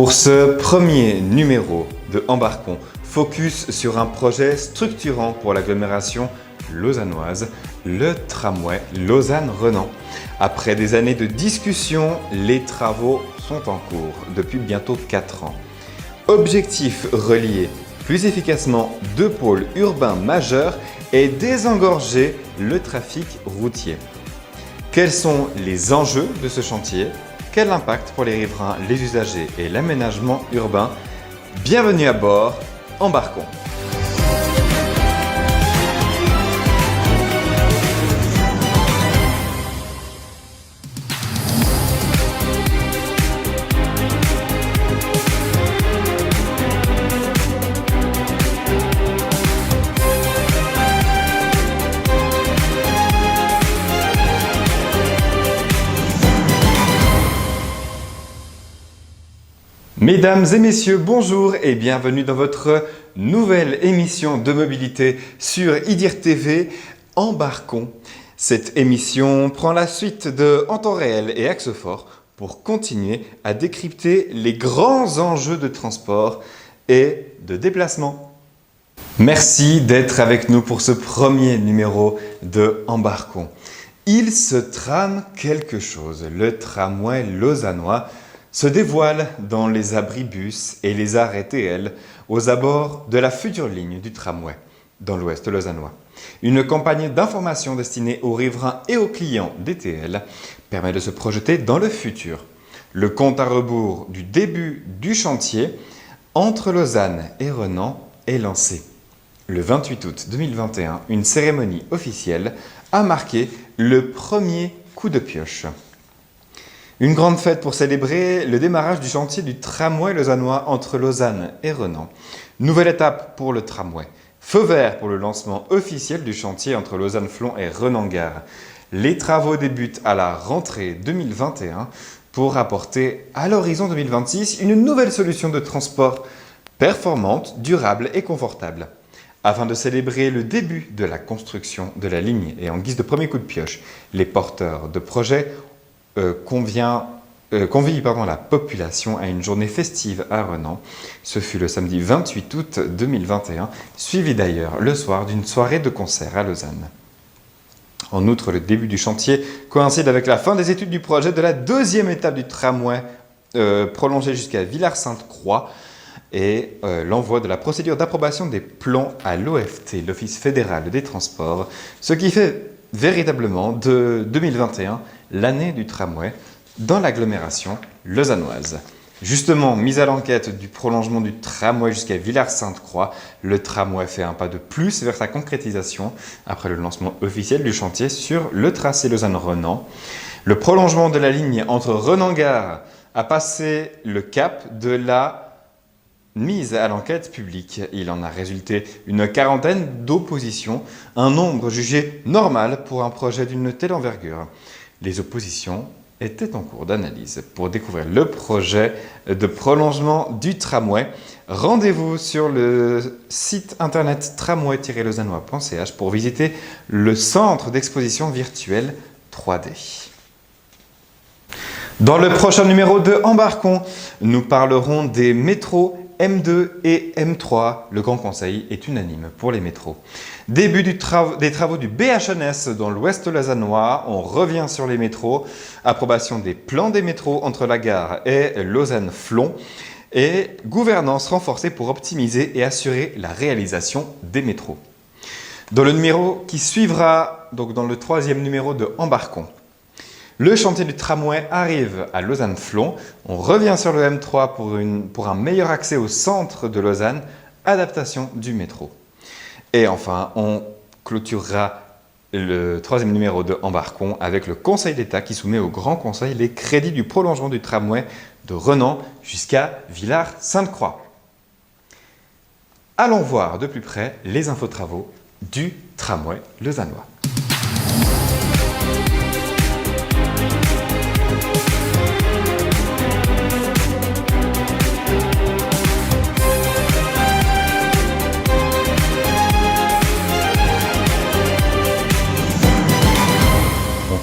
Pour ce premier numéro de Embarquons, focus sur un projet structurant pour l'agglomération lausannoise, le tramway Lausanne-Renan. Après des années de discussion, les travaux sont en cours depuis bientôt 4 ans. Objectif: relier plus efficacement deux pôles urbains majeurs et désengorger le trafic routier. Quels sont les enjeux de ce chantier? Quel impact pour les riverains, les usagers et l'aménagement urbain? Bienvenue à bord, embarquons! Mesdames et messieurs, bonjour et bienvenue dans votre nouvelle émission de mobilité sur IDIR TV, Embarquons. Cette émission prend la suite de En temps réel et Axe fort pour continuer à décrypter les grands enjeux de transport et de déplacement. Merci d'être avec nous pour ce premier numéro de Embarquons. Il se trame quelque chose. Le tramway lausannois se dévoile dans les abribus et les arrêts TL aux abords de la future ligne du tramway dans l'ouest lausannois. Une campagne d'information destinée aux riverains et aux clients des TL permet de se projeter dans le futur. Le compte à rebours du début du chantier entre Lausanne et Renan est lancé. Le 28 août 2021, une cérémonie officielle a marqué le premier coup de pioche. Une grande fête pour célébrer le démarrage du chantier du tramway lausannois entre Lausanne et Renan. Nouvelle étape pour le tramway. Feu vert pour le lancement officiel du chantier entre Lausanne-Flon et Renan-Gare. Les travaux débutent à la rentrée 2021 pour apporter à l'horizon 2026 une nouvelle solution de transport performante, durable et confortable. Afin de célébrer le début de la construction de la ligne et en guise de premier coup de pioche, les porteurs de projets convie la population à une journée festive à Renan. Ce fut le samedi 28 août 2021, suivi d'ailleurs le soir d'une soirée de concert à Lausanne. En outre, le début du chantier coïncide avec la fin des études du projet de la deuxième étape du tramway prolongé jusqu'à Villars-Sainte-Croix et l'envoi de la procédure d'approbation des plans à l'OFT, l'Office fédéral des transports, ce qui fait véritablement de 2021 l'année du tramway dans l'agglomération lausannoise. Justement, mise à l'enquête du prolongement du tramway jusqu'à Villars-Sainte-Croix, le tramway fait un pas de plus vers sa concrétisation après le lancement officiel du chantier sur le tracé Lausanne-Renan. Le prolongement de la ligne entre Renan-Gare a passé le cap de la mise à l'enquête publique. Il en a résulté une quarantaine d'oppositions, un nombre jugé normal pour un projet d'une telle envergure. Les oppositions étaient en cours d'analyse. Pour découvrir le projet de prolongement du tramway, rendez-vous sur le site internet tramway-lausannois.ch pour visiter le centre d'exposition virtuelle 3D. Dans le prochain numéro de Embarquons, nous parlerons des métros M2 et M3, le Grand Conseil est unanime pour les métros. Début des travaux du BHNS dans l'ouest lausannois, on revient sur les métros. Approbation des plans des métros entre la gare et Lausanne-Flon. Et gouvernance renforcée pour optimiser et assurer la réalisation des métros. Dans le numéro qui suivra, donc dans le troisième numéro de Embarquons, le chantier du tramway arrive à Lausanne-Flon. On revient sur le M3 pour un meilleur accès au centre de Lausanne, adaptation du métro. Et enfin, on clôturera le troisième numéro de Embarquons avec le Conseil d'État qui soumet au Grand Conseil les crédits du prolongement du tramway de Renan jusqu'à Villars-Sainte-Croix. Allons voir de plus près les infotravaux du tramway lausannois.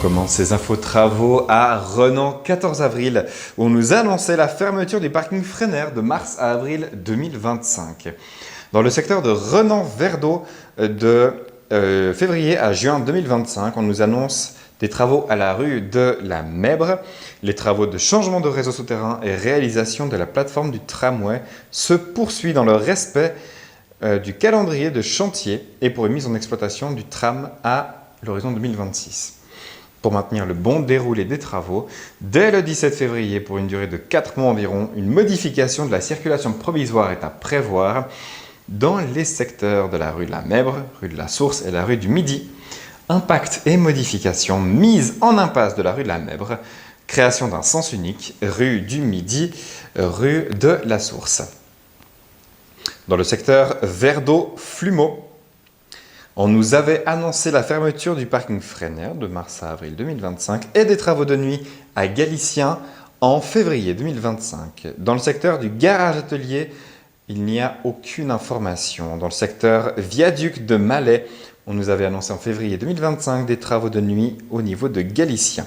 commence ces infos travaux à Renan, 14 avril, où on nous annonçait la fermeture du parking Freinet de mars à avril 2025. Dans le secteur de Renan-Verdeau, de février à juin 2025, on nous annonce des travaux à la rue de la Mèbre. Les travaux de changement de réseau souterrain et réalisation de la plateforme du tramway se poursuivent dans le respect du calendrier de chantier et pour une mise en exploitation du tram à l'horizon 2026. Pour maintenir le bon déroulé des travaux, dès le 17 février, pour une durée de 4 mois environ, une modification de la circulation provisoire est à prévoir dans les secteurs de la rue de la Mèbre, rue de la Source et la rue du Midi. Impact et modification, mise en impasse de la rue de la Mèbre, création d'un sens unique, rue du Midi, rue de la Source. Dans le secteur Verdeau-Flumeau, on nous avait annoncé la fermeture du parking Freinet de mars à avril 2025 et des travaux de nuit à Galicien en février 2025. Dans le secteur du garage-atelier, il n'y a aucune information. Dans le secteur Viaduc de Malais, on nous avait annoncé en février 2025 des travaux de nuit au niveau de Galicien.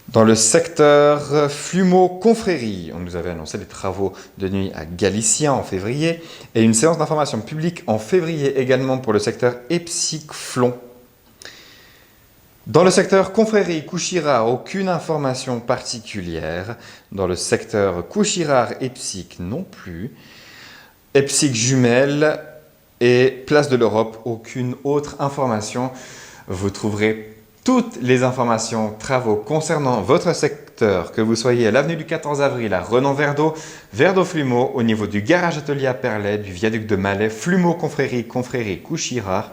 Dans le secteur Flumeau-Confrérie, on nous avait annoncé des travaux de nuit à Galicien en février et une séance d'information publique en février également pour le secteur Epsic-Flon. Dans le secteur Confrérie-Couchirard, aucune information particulière. Dans le secteur Couchirard-Epsic non plus. Epsic-Jumelles et Place de l'Europe, aucune autre information. Vous trouverez toutes les informations, travaux concernant votre secteur, que vous soyez à l'avenue du 14 avril à Renan-Verdeau, Verdeau-Flumeau, au niveau du garage-atelier à Perlet, du viaduc de Malais, Flumeau-Confrérie, Confrérie-Couchirard,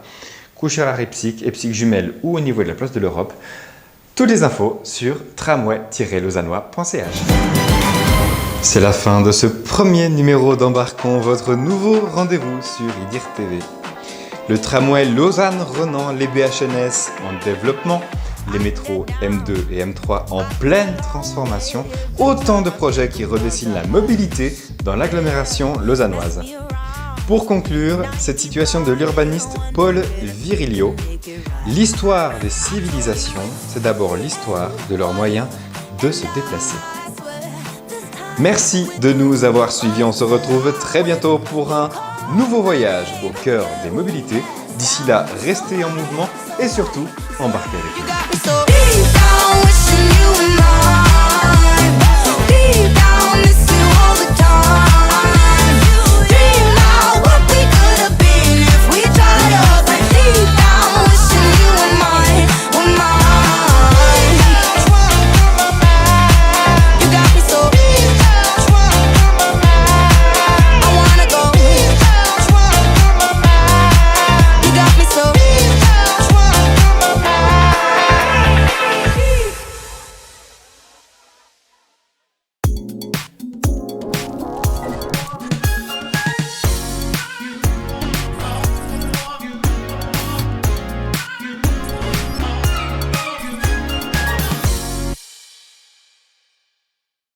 Couchirard-Epsic, Epsic-Jumelles ou au niveau de la place de l'Europe. Toutes les infos sur tramway-lausannois.ch. C'est la fin de ce premier numéro d'Embarquons, votre nouveau rendez-vous sur IDIR TV. Le tramway Lausanne-Renan, les BHNS en développement, les métros M2 et M3 en pleine transformation, autant de projets qui redessinent la mobilité dans l'agglomération lausannoise. Pour conclure, cette situation de l'urbaniste Paul Virilio, l'histoire des civilisations, c'est d'abord l'histoire de leurs moyens de se déplacer. Merci de nous avoir suivis, on se retrouve très bientôt pour un nouveau voyage au cœur des mobilités. D'ici là, restez en mouvement et surtout, embarquez avec nous.